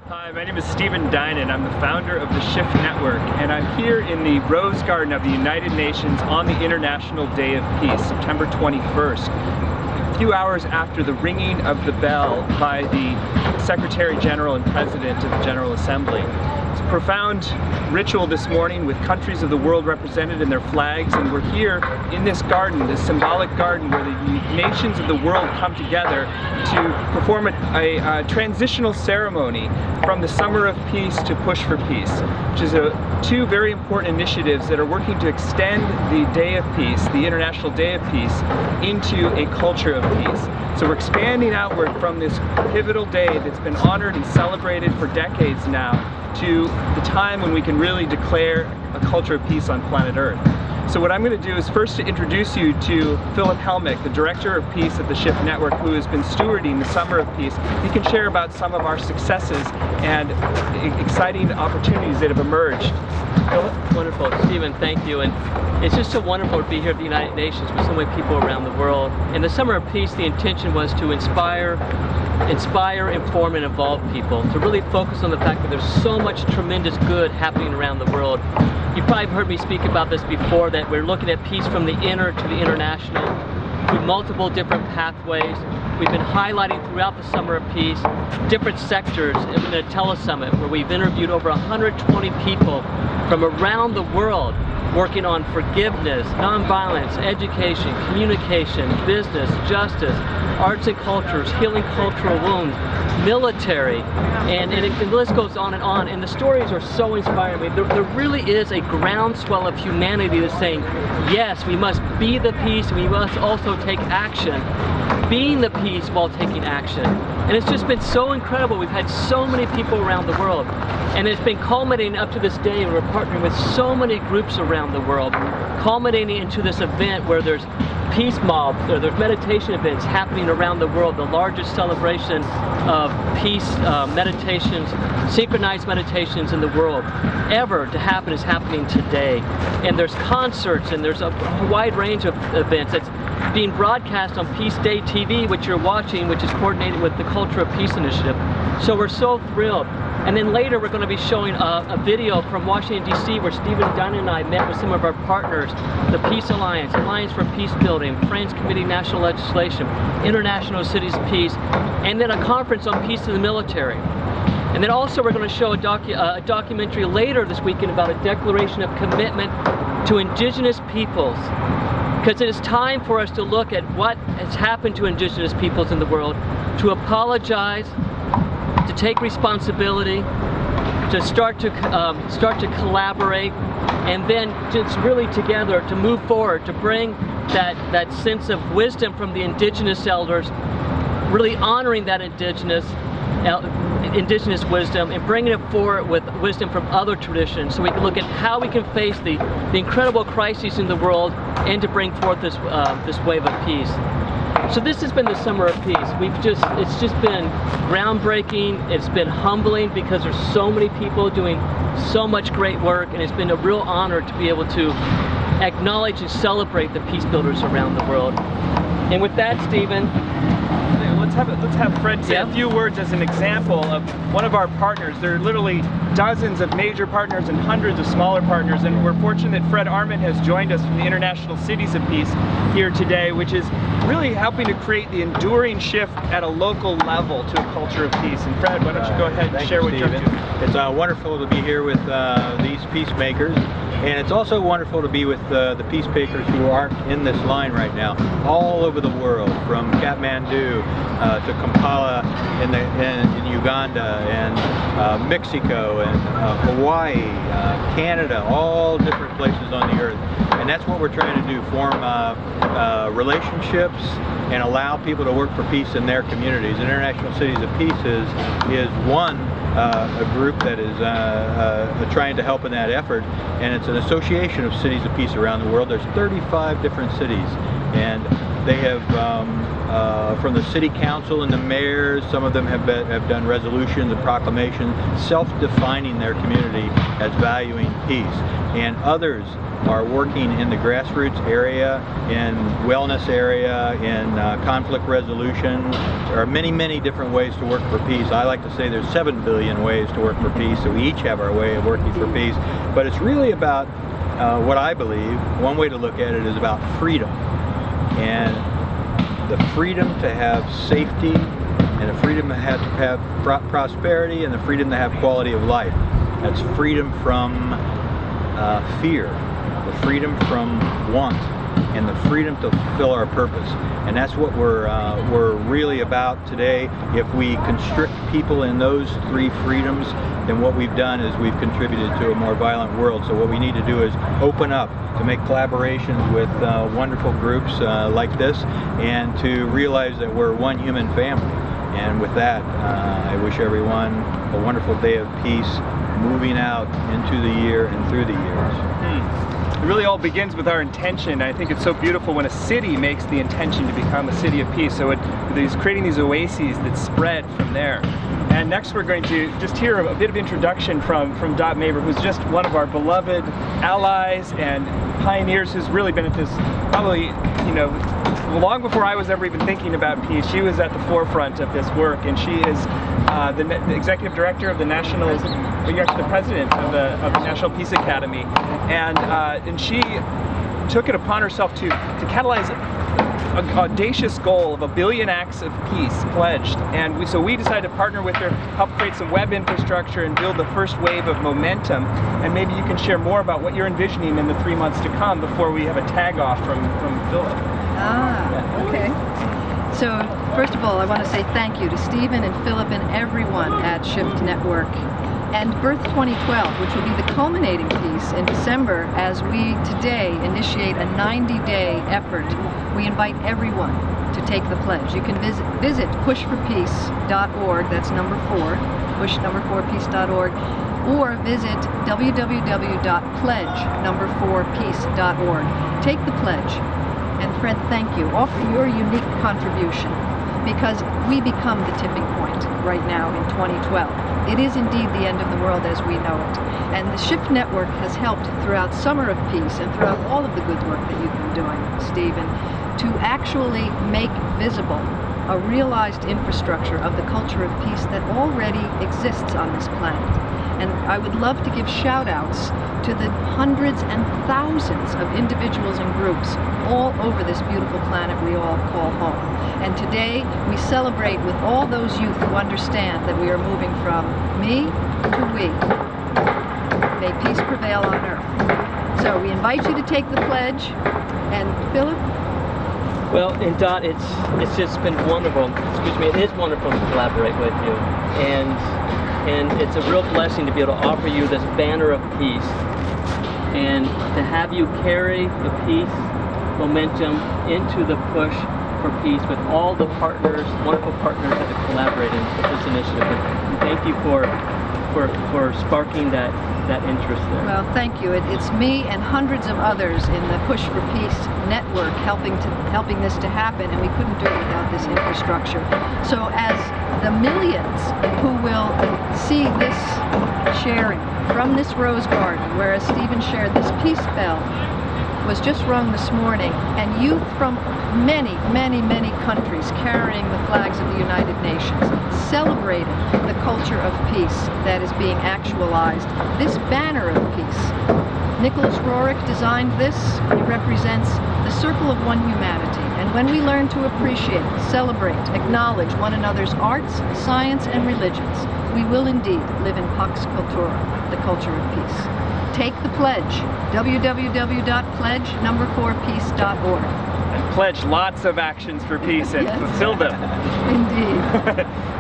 Hi, my name is Stephen Dinan. I'm the founder of the Shift Network, and I'm here in the Rose Garden of the United Nations on the International Day of Peace, September 21st. A few hours after the ringing of the bell by the Secretary General and President of the General Assembly. It's a profound ritual this morning with countries of the world represented in their flags, and we're here in this garden, this symbolic garden where the nations of the world come together to perform a transitional ceremony from the Summer of Peace to Push for Peace, which is two very important initiatives that are working to extend the Day of Peace, the International Day of Peace, into a culture of peace. So we're expanding outward from this pivotal day that's been honored and celebrated for decades now to the time when we can really declare a culture of peace on planet Earth. So what I'm going to do is first to introduce you to Philip Helmick, the Director of Peace at the Shift Network, who has been stewarding the Summer of Peace. He can share about some of our successes and exciting opportunities that have emerged. Philip? Wonderful. Stephen, thank you. And it's just so wonderful to be here at the United Nations with so many people around the world. In the Summer of Peace, the intention was to inspire, inform, and involve people, to really focus on the fact that there's so much tremendous good happening around the world. You've probably heard me speak about this before, that we're looking at peace from the inner to the international through multiple different pathways. We've been highlighting throughout the Summer of Peace different sectors in a telesummit where we've interviewed over 120 people from around the world working on forgiveness, nonviolence, education, communication, business, justice, arts and cultures, healing cultural wounds, military, and the list goes on, and the stories are so inspiring. I mean, there really is a groundswell of humanity that's saying, yes, we must be the peace, and we must also take action, being the peace while taking action. And it's just been so incredible. We've had so many people around the world, and it's been culminating up to this day, and we're partnering with so many groups around the world, culminating into this event where there's peace mobs, there's meditation events happening around the world, the largest celebration of peace meditations, synchronized meditations in the world ever to happen is happening today. And there's concerts, and there's a wide range of events that's being broadcast on Peace Day TV, which you're watching, which is coordinated with the Culture of Peace Initiative. So we're so thrilled. And then later we're going to be showing a video from Washington, D.C. where Stephen Dunn and I met with some of our partners, the Peace Alliance, Alliance for Peace Building, Friends Committee National Legislation, International Cities of Peace, and then a conference on peace in the military. And then also we're going to show a documentary later this weekend about a declaration of commitment to indigenous peoples. Because it is time for us to look at what has happened to indigenous peoples in the world, to apologize, to take responsibility, to start to collaborate, and then just really together to move forward, to bring that sense of wisdom from the indigenous elders, really honoring that indigenous wisdom and bringing it forward with wisdom from other traditions, so we can look at how we can face the incredible crises in the world and to bring forth this wave of peace. So this has been the Summer of Peace. It's just been groundbreaking. It's been humbling because there's so many people doing so much great work, and it's been a real honor to be able to acknowledge and celebrate the peace builders around the world. And with that, Stephen, Let's have Fred say a few words as an example of one of our partners. There are literally dozens of major partners and hundreds of smaller partners, and we're fortunate that Fred Arment has joined us from the International Cities of Peace here today, which is really helping to create the enduring shift at a local level to a culture of peace. And Fred, why don't you go ahead and share what you're doing. It's wonderful to be here with these peacemakers, and it's also wonderful to be with the peacemakers who aren't in this line right now, all over the world, from Kathmandu to Kampala in Uganda, and Mexico, and Hawaii, Canada, all different places on the earth. And that's what we're trying to do, form relationships and allow people to work for peace in their communities. International Cities of Peace is one a group that is trying to help in that effort, and it's an association of cities of peace around the world. There's 35 different cities, and they have from the city council and the mayors. Some of them have done resolutions and proclamations self-defining their community as valuing peace, and others are working in the grassroots area, in wellness area, in conflict resolution. There are many, many different ways to work for peace. I like to say there's 7 billion ways to work for peace, so we each have our way of working for peace. But it's really about what I believe, one way to look at it is about freedom, and the freedom to have safety, and the freedom to have prosperity, and the freedom to have quality of life. That's freedom from fear, the freedom from want, and the freedom to fulfill our purpose. And that's what we're really about today. If we constrict people in those 3 freedoms, then what we've done is we've contributed to a more violent world. So what we need to do is open up to make collaborations with wonderful groups like this, and to realize that we're one human family. And with that, I wish everyone a wonderful day of peace, moving out into the year and through the years. It really all begins with our intention. I think it's so beautiful when a city makes the intention to become a city of peace. So it's creating these oases that spread from there. And next we're going to just hear a bit of introduction from Dot Maber, who's just one of our beloved allies and pioneers, who's really been at this probably, you know, long before I was ever even thinking about peace. She was at the forefront of this work, and she is the executive director of the national, well, you're actually the president of the National Peace Academy, and she took it upon herself to catalyze an audacious goal of 1 billion acts of peace pledged, and so we decided to partner with her, help create some web infrastructure and build the first wave of momentum. And maybe you can share more about what you're envisioning in the 3 months to come before we have a tag off from Philip. Okay. So first of all, I want to say thank you to Stephen and Philip and everyone at Shift Network, and Birth 2012, which will be the culminating piece in December as we today initiate a 90-day effort. We invite everyone to take the pledge. You can visit pushforpeace.org, that's number 4, push4peace.org, or visit www.pledge4peace.org. Take the pledge. And Fred, thank you. Offer your unique contribution, because we become the tipping point right now in 2012. It is indeed the end of the world as we know it. And the Shift Network has helped throughout Summer of Peace and throughout all of the good work that you've been doing, Stephen, to actually make visible a realized infrastructure of the culture of peace that already exists on this planet. And I would love to give shout-outs to the hundreds and thousands of individuals and groups all over this beautiful planet we all call home. And today we celebrate with all those youth who understand that we are moving from me to we. May peace prevail on earth. So we invite you to take the pledge. And Philip? Well, and Dot, it's just been wonderful. Excuse me, it is wonderful to collaborate with you, and it's a real blessing to be able to offer you this banner of peace, and to have you carry the peace momentum into the push for peace with all the partners, wonderful partners that have collaborated with this initiative. And thank you for sparking that interest there. Well, thank you. It's me and hundreds of others in the Push for Peace network helping this to happen, and we couldn't do it without this infrastructure. So as the millions who will see this sharing from this rose garden, where, as Stephen shared, this peace bell was just rung this morning, and youth from many, many, many countries carrying the flags of the United Nations, celebrating the culture of peace that is being actualized. This banner of peace, Nicholas Roerich designed this. It represents the circle of one humanity. And when we learn to appreciate, celebrate, acknowledge one another's arts, science, and religions, we will indeed live in Pax Cultura, the culture of peace. Take the pledge, www.pledge4peace.org. And pledge lots of actions for peace and Yes. fulfill them. Indeed.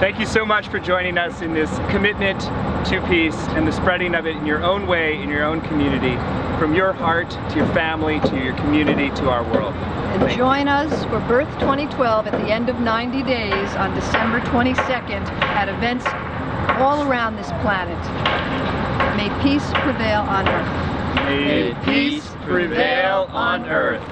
Thank you so much for joining us in this commitment to peace and the spreading of it in your own way, in your own community, from your heart to your family, to your community, to our world. And join us for Birth 2012 at the end of 90 days on December 22nd at events all around this planet. May peace prevail on earth. May peace prevail on earth.